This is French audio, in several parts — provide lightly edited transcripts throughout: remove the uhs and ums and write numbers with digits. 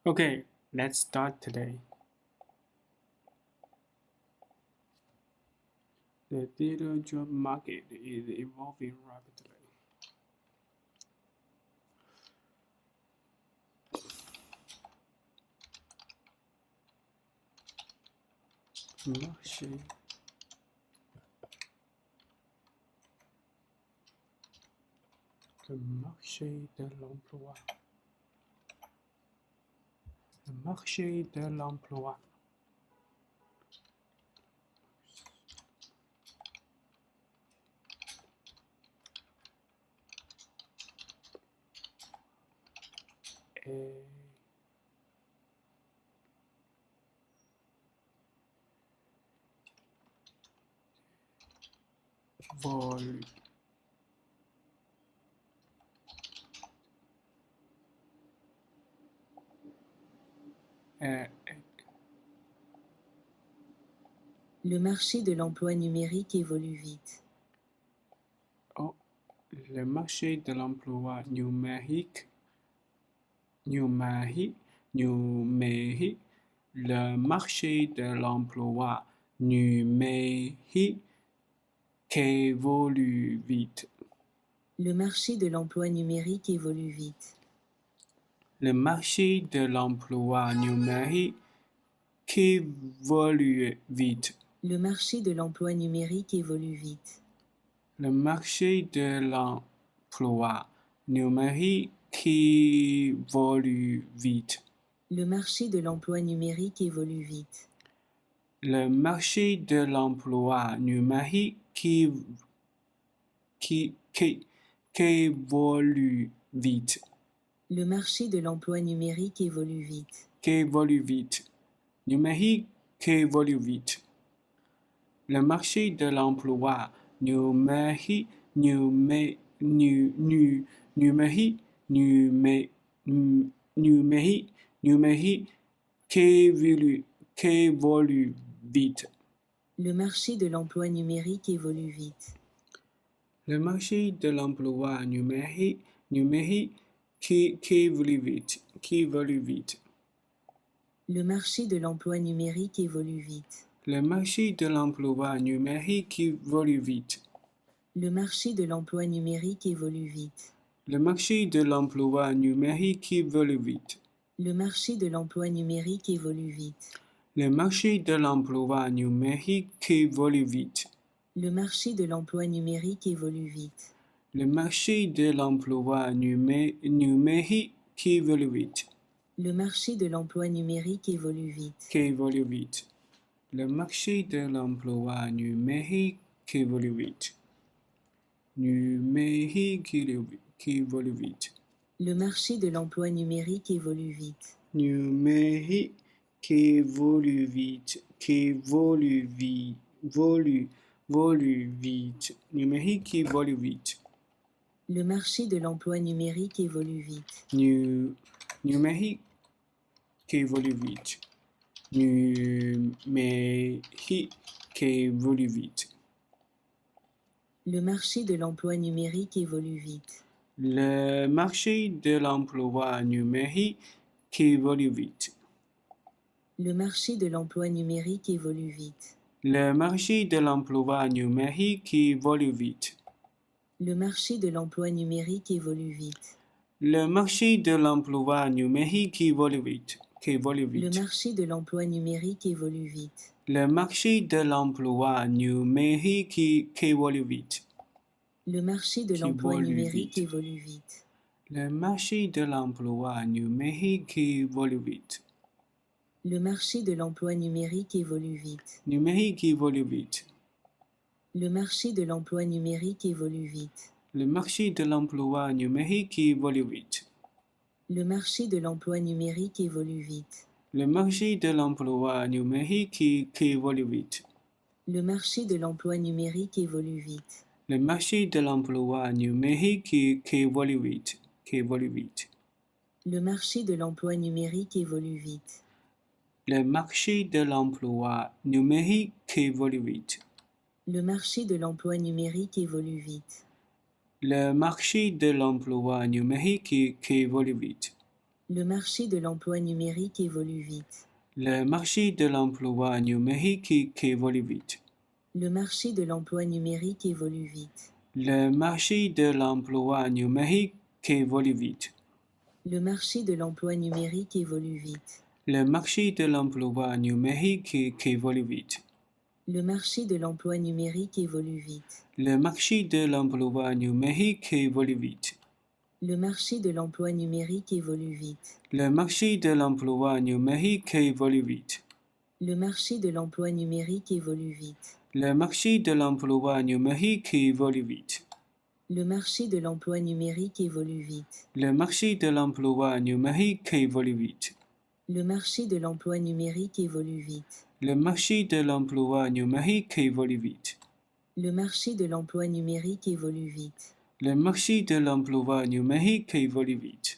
Okay, let's start today. The theater job market is evolving rapidly. Marché, le marché de l'emploi. Le marché de l'emploi. Et vol. Et, Le marché de l'emploi numérique évolue vite. oh, le marché de l'emploi numérique. Numérique. Le marché de l'emploi numérique évolue vite. Le marché de l'emploi numérique évolue vite. Le marché de l'emploi numérique évolue vite. Le marché de l'emploi numérique évolue vite. Le marché de l'emploi numérique évolue vite. Le marché de l'emploi numérique évolue vite. Le marché de l'emploi numérique évolue vite. Le marché de l'emploi numérique évolue vite. Évolue vite. Numérique évolue vite. Le marché de l'emploi numérique numérique numérique numérique numérique numérique évolue vite. Le marché de l'emploi numérique évolue vite. Le marché de l'emploi numérique évolue vite. Évolue vite. Le marché de l'emploi numérique évolue vite. Le marché de l'emploi numérique évolue vite. Le marché de l'emploi numérique évolue vite. Le marché de l'emploi numérique évolue vite. Le marché de l'emploi numérique évolue vite. Le marché de l'emploi numérique évolue vite. Le marché de l'emploi numérique évolue vite. Le marché de l'emploi numérique évolue vite. Le marché de l'emploi numérique évolue vite. Évolue vite. Le marché de l'emploi numérique évolue vite. Numérique évolue vite. Le marché de l'emploi numérique évolue vite. Numérique évolue vite. Évolue vite. Volue vite. Numérique évolue vite. Le marché de l'emploi numérique évolue vite. Numérique évolue vite. Numérique évolue vite. Le marché de l'emploi numérique évolue vite. Le marché de l'emploi numérique évolue vite. Le marché de l'emploi numérique évolue vite. Le marché de l'emploi numérique évolue vite. Le marché de l'emploi numérique évolue vite. Le marché de l'emploi numérique évolue vite. Évolue Le vite. marché de l'emploi numérique évolue vite. Le marché de l'emploi numérique évolue vite. Le marché de l'emploi Évolue numérique vite. évolue vite. Le marché de l'emploi numérique évolue vite. Le marché de l'emploi numérique évolue vite. Numérique évolue vite. Le marché de l'emploi numérique évolue vite. Le marché de l'emploi numérique évolue vite. Le marché de l'emploi numérique évolue vite. Le marché de l'emploi numérique évolue vite. Le marché de l'emploi numérique évolue vite. Le marché de l'emploi numérique évolue vite. Évolue vite. Le marché de l'emploi numérique évolue vite. Le marché de l'emploi numérique évolue vite. Le marché de l'emploi numérique évolue vite. Le marché de l'emploi numérique évolue vite. Le marché de l'emploi numérique évolue vite. Le marché de l'emploi numérique évolue vite. Le marché de l'emploi numérique évolue vite. Le marché de l'emploi numérique évolue vite. Le marché de l'emploi numérique évolue vite. Le marché de l'emploi numérique évolue vite. Le marché de l'emploi numérique évolue vite. Le marché de l'emploi numérique évolue vite. Le marché de l'emploi numérique évolue vite. Le marché de l'emploi numérique évolue vite. Le marché de l'emploi numérique évolue vite. Le marché de l'emploi numérique évolue vite. Le marché de l'emploi numérique évolue vite. Le marché de l'emploi numérique évolue vite. Le marché de l'emploi numérique évolue vite. Le marché de l'emploi numérique évolue vite. Le marché de l'emploi numérique évolue vite.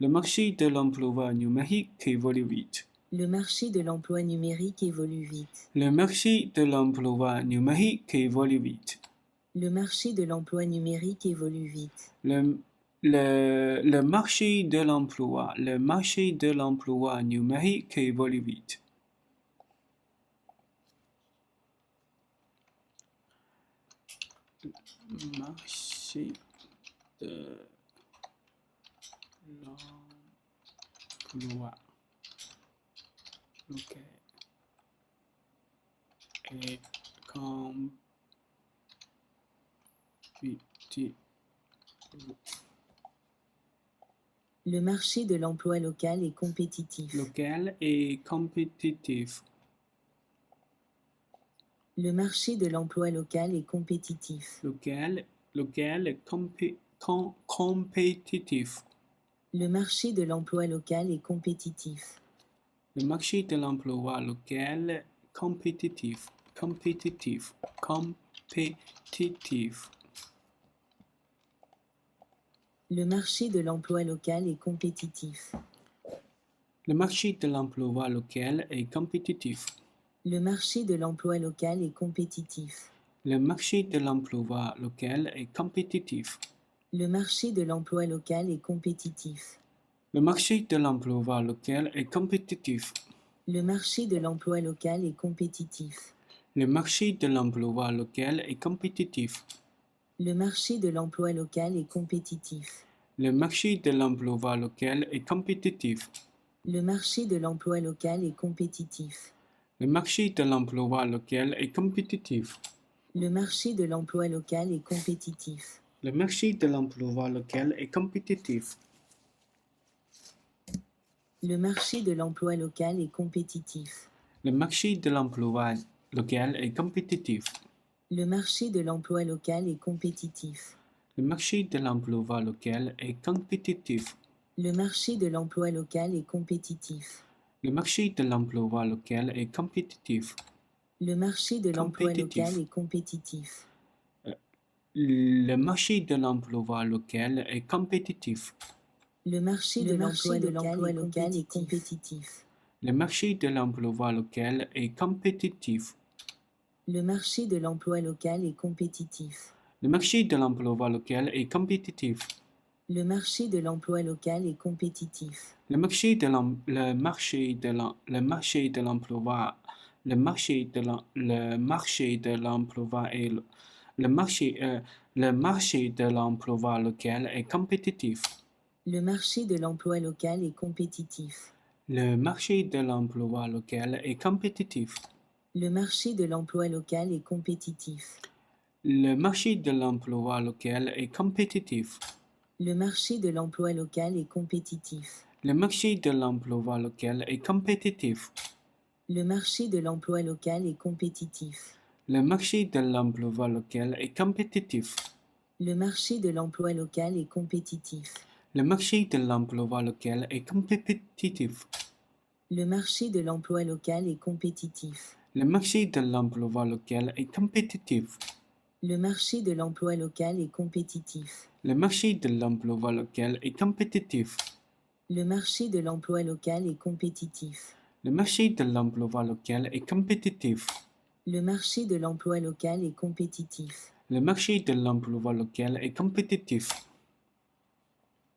Le marché de l'emploi numérique évolue vite. Le marché de l'emploi numérique évolue vite. Le marché de l'emploi numérique évolue vite. Le marché de l'emploi numérique évolue vite. Le marché de l'emploi numérique évolue vite. Le marché de l'emploi numérique évolue vite. Marché de l'emploi local est compétitif. Le marché de l'emploi local est compétitif. Local est compétitif. Le marché de l'emploi local est compétitif. Local est compétitif. Le marché de l'emploi local est compétitif. Le marché de l'emploi local compétitif. Compétitif. Compétitif. Le marché de l'emploi local est compétitif. Le marché de l'emploi local est compétitif. Le marché de l'emploi local est compétitif. Le marché de l'emploi local est compétitif. Le marché de l'emploi local est compétitif. Le marché de l'emploi local est compétitif. Le marché de l'emploi local est compétitif. Le marché de l'emploi local est compétitif. Le marché de l'emploi local est compétitif. Le marché de l'emploi local est compétitif. Le marché de l'emploi local est compétitif. Le marché de l'emploi local est compétitif. Le marché de l'emploi local est compétitif. Le marché de l'emploi local est compétitif. Le marché de l'emploi local est compétitif. Le marché de l'emploi local est compétitif. Le marché de l'emploi local est compétitif. Le marché de l'emploi local est compétitif. Le marché de l'emploi local est compétitif. Le marché de l'emploi local est compétitif. Le marché de l'emploi local est compétitif. Le marché de l'emploi local est compétitif. Le marché de l'emploi local est compétitif. Le marché de l'emploi local est compétitif. Le marché de l'emploi local est compétitif. Le marché de l'emploi local est compétitif. Le marché de l'emploi local est compétitif. Le marché de l'emploi le marché de l'emploi est le marché de l'emploi local est compétitif. Le marché de l'emploi local est compétitif. Le marché de l'emploi local est compétitif. Le marché de l'emploi local est compétitif. Le marché de l'emploi local est compétitif. Le marché de l'emploi local est compétitif. Le marché de l'emploi local est compétitif. Le marché de l'emploi local est compétitif. Le marché de l'emploi local est compétitif. Le marché de l'emploi local est compétitif. Le marché de l'emploi local est compétitif. Le marché de l'emploi local est compétitif. Le marché de l'emploi local est compétitif. Le marché de l'emploi local est compétitif. Le marché de l'emploi local est compétitif. Le marché de l'emploi local est compétitif. Le marché de l'emploi local est compétitif. Le marché de l'emploi local est compétitif. Le marché de l'emploi local est compétitif.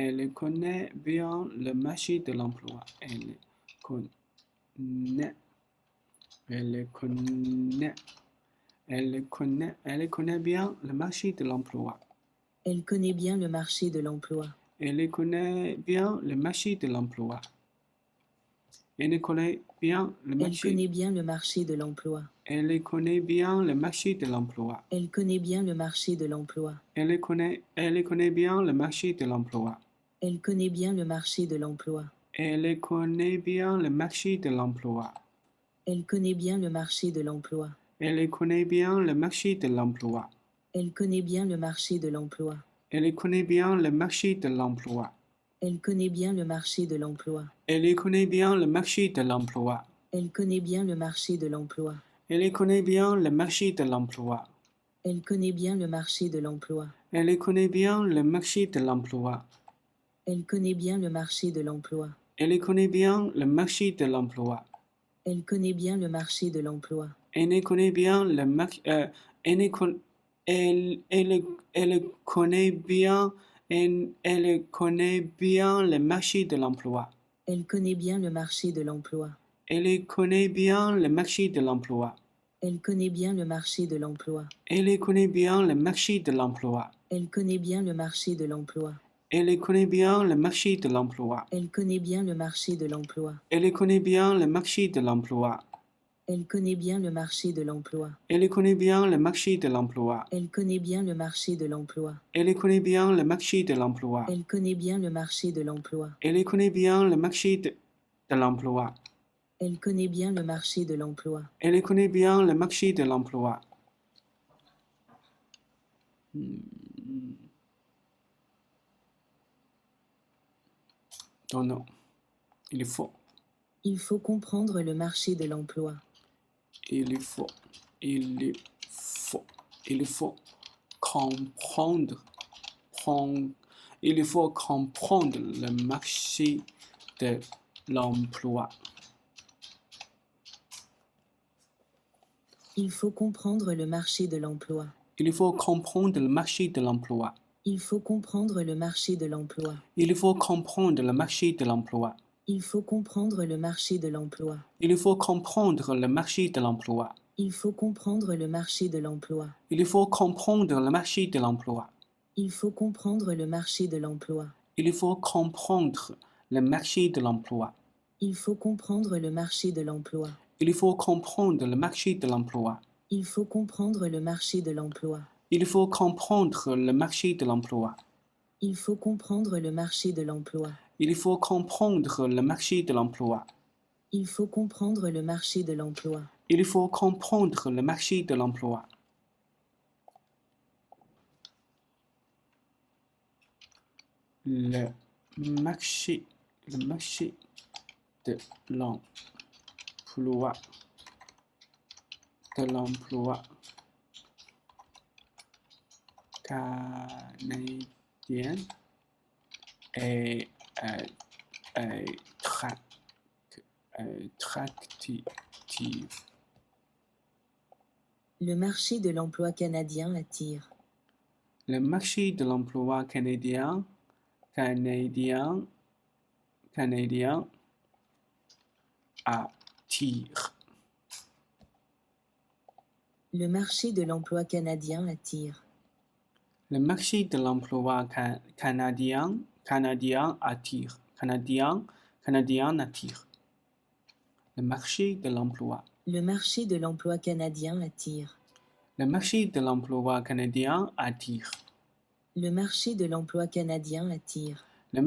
Elle connaît bien le marché de l'emploi. Connaît, elle connaît, elle connaît bien le marché de l'emploi. Elle connaît bien le marché de l'emploi. Elle connaît bien le marché de l'emploi. Elle connaît bien le Elle marché. connaît bien le marché de l'emploi. Elle connaît bien le marché de l'emploi. Elle connaît bien le marché de l'emploi. Elle connaît bien le marché de l'emploi. Elle connaît bien le marché de l'emploi. Elle connaît bien le marché de l'emploi. Elle connaît bien le marché de l'emploi. Elle connaît bien le marché de l'emploi. Elle connaît bien le marché de l'emploi. Elle connaît bien le marché de l'emploi. Elle connaît bien le marché de l'emploi. Elle connaît bien le marché de l'emploi. Elle connaît bien le marché de l'emploi. Elle connaît bien le marché de l'emploi. Elle connaît bien le marché de l'emploi. Elle connaît bien le marché de l'emploi. Elle connaît bien le marché de l'emploi. Elle connaît bien le marché de l'emploi. Elle connaît bien le marché de l'emploi. Elle connaît bien le marché. Elle connaît bien. Elle connaît bien le marché de l'emploi. Elle connaît bien le marché de l'emploi. Elle connaît bien le marché de l'emploi. Elle connaît bien le marché de l'emploi. Elle connaît bien le marché de l'emploi. Elle connaît bien le marché de l'emploi. Elle connaît bien le marché de l'emploi. Elle connaît bien le marché de l'emploi. Elle connaît bien le marché de l'emploi. Elle connaît bien le marché de l'emploi. Elle connaît bien le marché de l'emploi. Elle connaît bien le marché de l'emploi. Elle connaît bien le marché de l'emploi. Elle connaît bien le marché de l'emploi. Elle connaît bien le marché de l'emploi. Elle connaît bien le marché de l'emploi. Elle connaît bien le marché de l'emploi. Non, non. Il faut. Il faut comprendre le marché de l'emploi. Il faut. Il faut. Il faut comprendre. Il faut comprendre le marché de l'emploi. Il faut comprendre le marché de l'emploi. Il faut comprendre le marché de l'emploi. Il faut comprendre le marché de l'emploi. Il faut comprendre le marché de l'emploi. Il faut comprendre le marché de l'emploi. Il faut comprendre le marché de l'emploi. Il faut comprendre le marché de l'emploi. Il faut comprendre le marché de l'emploi. Il faut comprendre le marché de l'emploi. Il faut comprendre le marché de l'emploi. Il faut comprendre le marché de l'emploi. Il faut comprendre le marché de l'emploi. Il faut comprendre le marché de l'emploi. Il faut comprendre le marché de l'emploi. Il faut comprendre le marché de l'emploi. Il faut comprendre le marché de l'emploi. Il faut comprendre le marché de l'emploi. Il faut comprendre le marché de l'emploi. Le marché de l'emploi. De l'emploi canadien est attractif. Le marché de l'emploi canadien attire. Le marché de l'emploi canadien attire. Le marché de l'emploi canadien attire. Le marché de l'emploi canadien attire. Canadien attire. Le marché de l'emploi. Le marché de l'emploi canadien attire. Le marché de l'emploi canadien attire. Le marché de l'emploi canadien attire. Le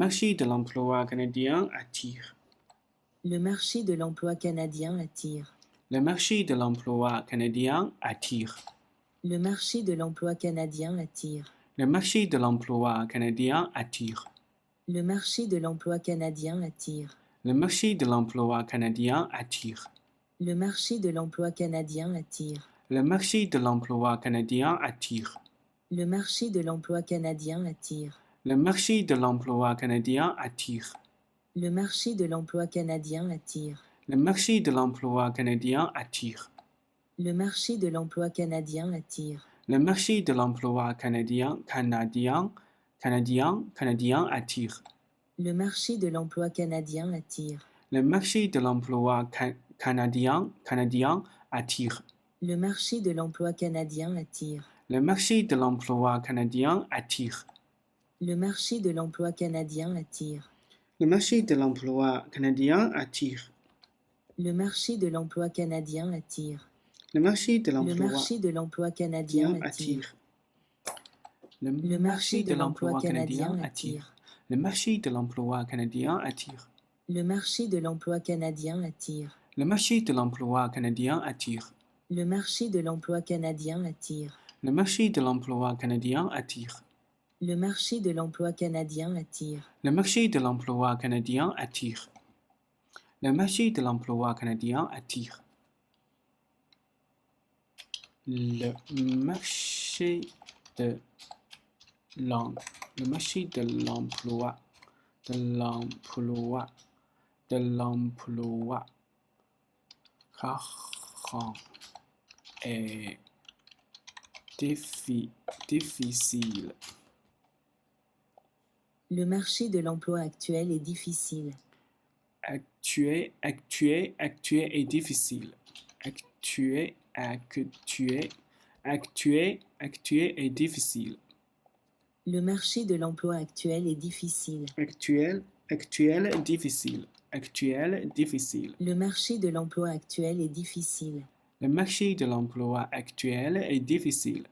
marché de l'emploi canadien attire. Le marché de l'emploi canadien attire. Le marché de l'emploi canadien attire. Le marché de l'emploi canadien attire. Le marché de l'emploi canadien attire. Le marché de l'emploi canadien attire. Le marché de l'emploi canadien attire. Le marché de l'emploi canadien attire. Le marché de l'emploi canadien attire. Le marché de l'emploi canadien attire. Le marché de l'emploi canadien attire. Le marché de l'emploi canadien attire. Le marché de l'emploi canadien attire. Le marché de l'emploi canadien attire. Le marché de l'emploi canadien canadien attire. Le marché de l'emploi canadien attire. Le marché de l'emploi canadien attire. Le marché de l'emploi canadien attire. Le marché de l'emploi canadien attire. Le marché de l'emploi canadien attire. Le marché de l'emploi canadien attire. Le marché de l'emploi canadien attire. Le marché de Le l'emploi marché de l'emploi canadien attire. Le marché de l'emploi canadien attire. Le marché de l'emploi canadien attire. Le marché de l'emploi canadien attire. Le marché de l'emploi canadien attire. Le marché de l'emploi canadien attire. Le marché de l'emploi canadien attire. Le marché de l'emploi canadien attire. Le marché de l'emploi canadien attire. Le marché de l'emploi canadien attire. Le marché de le marché de l'emploi car est difficile. Le marché de l'emploi actuel est difficile. Actuel est difficile. Actuel est difficile. Le marché de l'emploi actuel est difficile. Actuel est difficile. Actuel est difficile. Le marché de l'emploi actuel est difficile. Le marché de l'emploi actuel est difficile.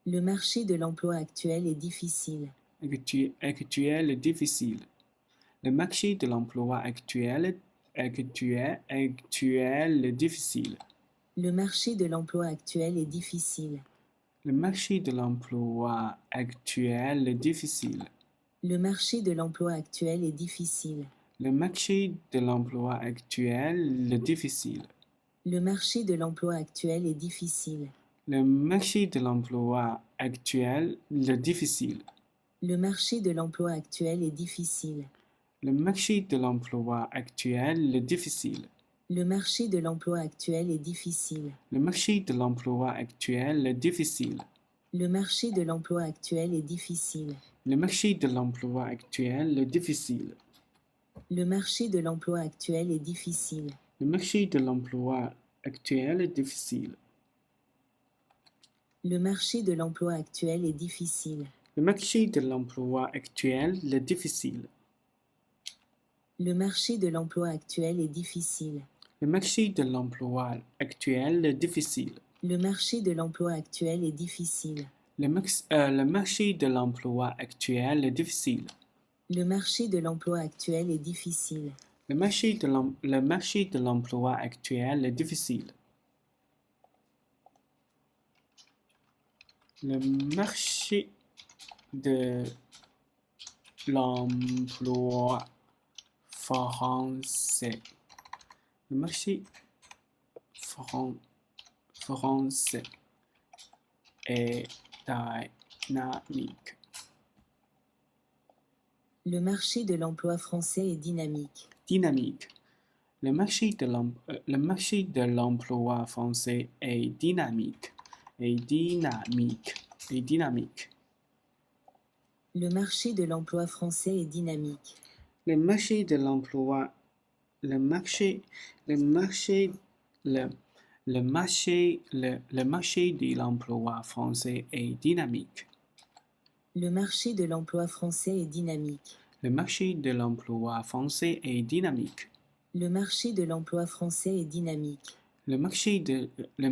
Le marché de l'emploi actuel est difficile. Actuel est difficile. Le marché de l'emploi actuel est difficile. Le marché de l'emploi actuel est difficile. Le marché de l'emploi actuel est difficile. Le marché de l'emploi actuel est difficile. Le marché de l'emploi actuel est difficile. Le marché de l'emploi actuel est difficile. Le marché de l'emploi actuel est difficile. Le marché de l'emploi actuel est difficile. Le marché de l'emploi actuel est difficile. Le marché de l'emploi actuel est difficile. Le marché de l'emploi actuel est difficile. Le marché de l'emploi actuel est difficile. Le marché de l'emploi actuel est difficile. Le marché de l'emploi actuel est difficile. Le marché de l'emploi actuel est difficile. Le marché de l'emploi actuel est difficile. Le marché de l'emploi actuel est difficile. Le marché de l'emploi actuel est difficile. Le marché de l'emploi actuel est difficile. Le marché de l'emploi actuel est difficile. Le marché de l'emploi actuel est difficile. Le marché de l'emploi actuel est difficile. Le marché de l'emploi actuel est difficile. Le marché de l'emploi français. Le marché français est dynamique. Le marché de l'emploi français est dynamique. Dynamique. Le marché de l'emploi français est dynamique. Dynamique. Le marché de l'emploi français est dynamique. Le marché de l'emploi le marché de l'emploi français est dynamique. Le marché de l'emploi français est dynamique. Le marché de l'emploi français est dynamique. Le marché de l'emploi français est dynamique. Le marché de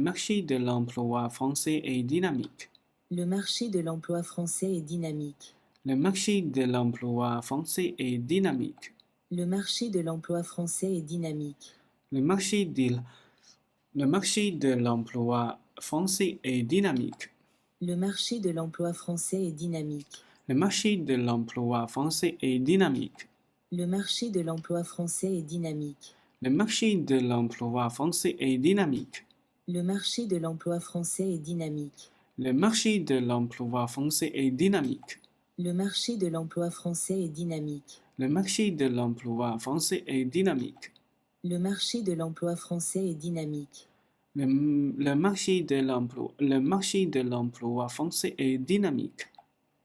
l'emploi français est dynamique. Le marché de l'emploi français est dynamique. Le marché de l'emploi français est dynamique. Le marché de l'emploi français est dynamique. Le marché de l'emploi français est dynamique. Le marché de l'emploi français est dynamique. Le marché de l'emploi français est dynamique. Le marché de l'emploi français est dynamique. Le marché de l'emploi français est dynamique. Le marché de l'emploi français est dynamique. Le marché de l'emploi français est dynamique. Le marché de l'emploi français est dynamique. Le marché de l'emploi français est dynamique. Le marché de l'emploi français est dynamique. Le marché de l'emploi français est dynamique.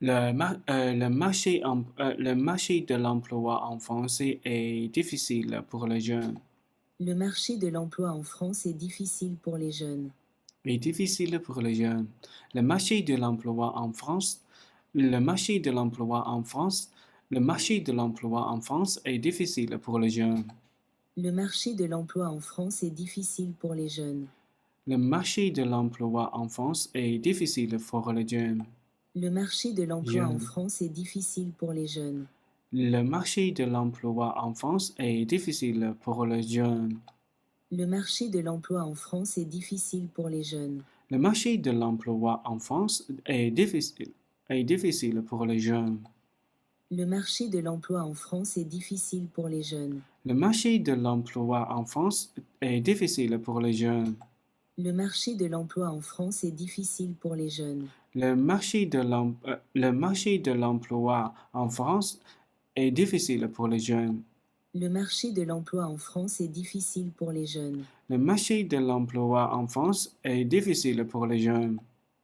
Le marché de l'emploi en France est difficile pour les jeunes. Le marché de l'emploi en France est difficile pour les jeunes. Est difficile pour les jeunes. Le marché de l'emploi en France, le marché de l'emploi en France, le marché de l'emploi en France est difficile pour les jeunes. Le marché de l'emploi en France est difficile pour les jeunes. Le marché de l'emploi en France est difficile pour les jeunes. Le marché de l'emploi en Jeunes. France est difficile pour les jeunes. Le marché de l'emploi en France est difficile pour les jeunes. Le marché de l'emploi en France est difficile pour les jeunes. Le marché de l'emploi en France est difficile pour les jeunes. Le marché de l'emploi en France est difficile pour les jeunes. Le marché de l'emploi en France est difficile pour les jeunes. Le marché de l'emploi en France est difficile pour les jeunes. Le marché de l'emploi en France est difficile pour les jeunes. Le marché de l'emploi en France est difficile pour les jeunes.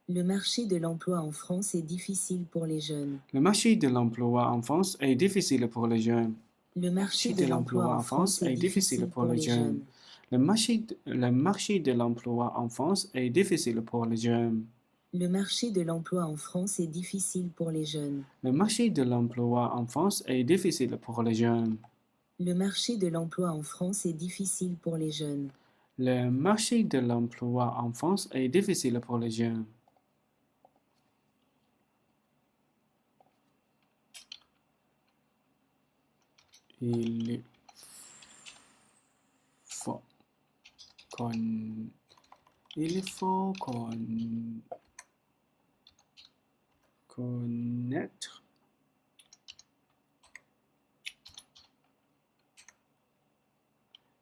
Le marché de l'emploi en France est difficile pour les jeunes. Le marché de l'emploi en France est difficile pour les jeunes. Le marché de l'emploi en France est difficile pour les jeunes. Le marché de l'emploi en France est difficile pour les jeunes. Le marché de l'emploi en France est difficile pour les jeunes. Le marché de l'emploi en France est difficile pour les jeunes. Le marché de l'emploi en France est difficile pour les jeunes. Le marché de l'emploi en France est difficile pour les jeunes. Le marché de l'emploi en France est difficile pour les jeunes. Il faut qu'on il faut connaître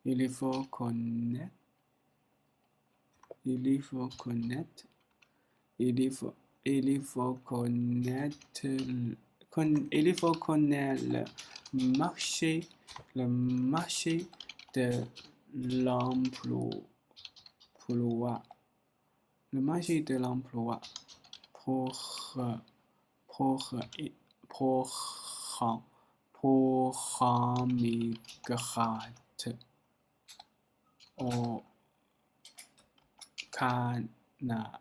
il faut connaître il faut connaître il faut connaître il faut connaître le marché de l'emploi le marché de l'emploi pour pour migrer au Canada.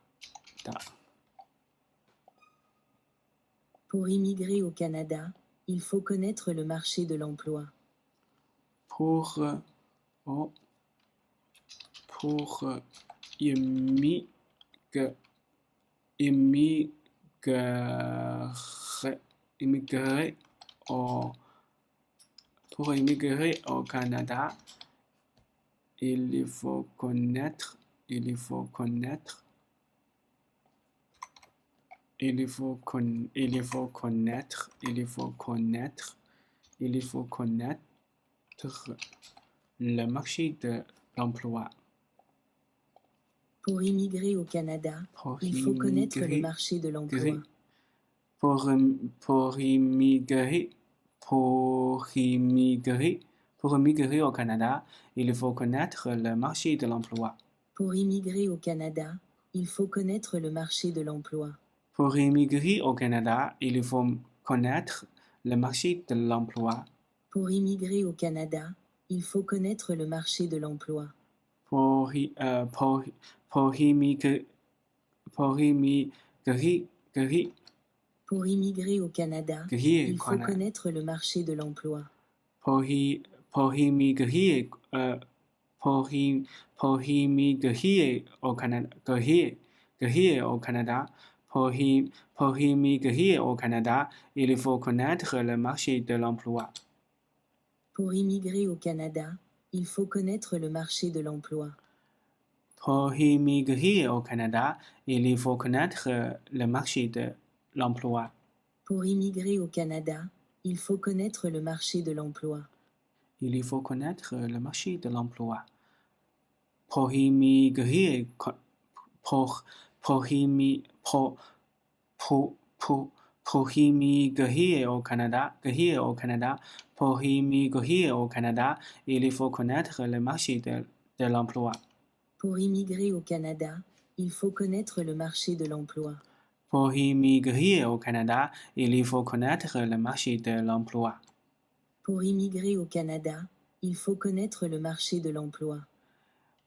Pour immigrer au Canada, il faut connaître le marché de l'emploi. Pour immigrer, immigrer au, pour immigrer au Canada, il faut connaître, il faut connaître le marché de l'emploi. Pour immigrer au Canada, il faut connaître le marché de l'emploi. Pour immigrer au Canada, il faut connaître le marché de l'emploi. Pour immigrer au Canada, il faut connaître le marché de l'emploi. Pour immigrer au Canada, il faut connaître le marché de l'emploi. Pour immigrer au Canada, il faut connaître le marché de l'emploi. Pour immigrer Pour immigrer au Canada, il faut connaître le marché de l'emploi. Pour immigrer au Canada, pour immigrer au Canada, il faut connaître le marché de l'emploi. Pour immigrer au Canada, il faut connaître le marché de l'emploi. Pour immigrer au Canada, il faut connaître le marché de l'emploi. Pour immigrer au Canada, il faut connaître le marché de l'emploi. Il faut connaître le marché de l'emploi. Pour immigrer, pour immigrer au Canada, pour immigrer au Canada, il faut connaître le marché de l'emploi. Pour immigrer au Canada, il faut connaître le marché de l'emploi. Pour immigrer au Canada, il faut connaître le marché de l'emploi. Pour immigrer au Canada, il faut connaître le marché de l'emploi.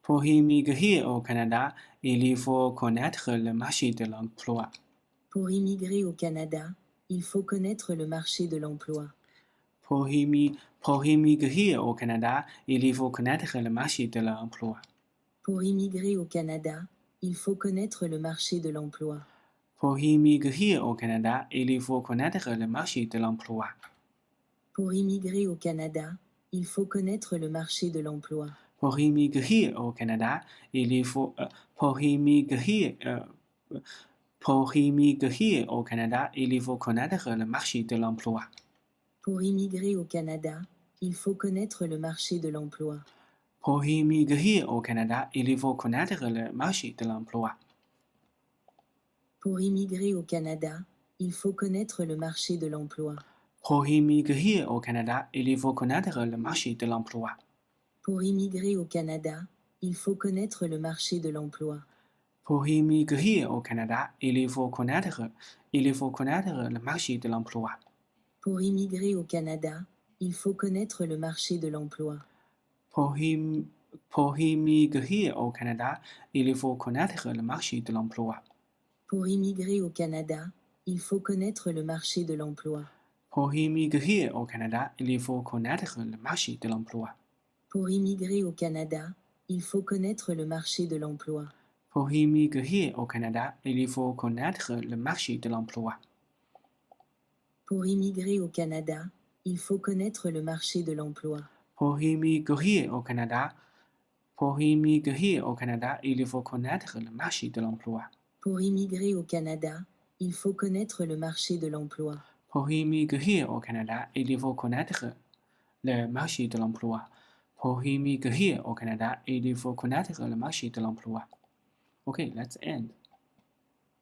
Pour immigrer au Canada, il faut connaître le marché de l'emploi. Pour immigrer au Canada, il faut connaître le marché de l'emploi. Pour immigrer au Canada, il faut connaître le marché de l'emploi. Pour immigrer au Canada, il faut connaître le marché de l'emploi. Pour immigrer au Canada, il faut connaître le marché de l'emploi. Pour immigrer au Canada, il faut connaître le marché de l'emploi. Pour immigrer au Canada, il faut pour immigrer au Canada, il faut connaître le marché de l'emploi. Pour immigrer au Canada, il faut connaître le marché de l'emploi. Pour immigrer au Canada, il faut connaître le marché de l'emploi. Pour immigrer au Canada, il faut connaître le marché de l'emploi. Pour immigrer au Canada, il faut connaître le marché de l'emploi. Pour immigrer au Canada, il faut connaître le marché de l'emploi. Pour immigrer au Canada, il faut connaître le marché de l'emploi. Pour immigrer au Canada, il faut connaître le marché de l'emploi. Pour immigrer au Canada, il faut connaître le marché de l'emploi. Pour immigrer au Canada, il faut connaître le marché de l'emploi. Pour immigrer au Canada, il faut connaître le marché de l'emploi. Pour immigrer au Canada, il faut connaître le marché de l'emploi. Pour immigrer au Canada, il faut connaître le marché de l'emploi. Pour immigrer au Canada, il faut connaître le marché de l'emploi. Pour immigrer au Canada, il faut connaître le marché de l'emploi. Pour immigrer au Canada, il faut connaître le marché de l'emploi. Pour immigrer au Canada, il faut connaître le marché de l'emploi. Pour immigrer au Canada, il faut connaître le marché de l'emploi. Okay, let's end.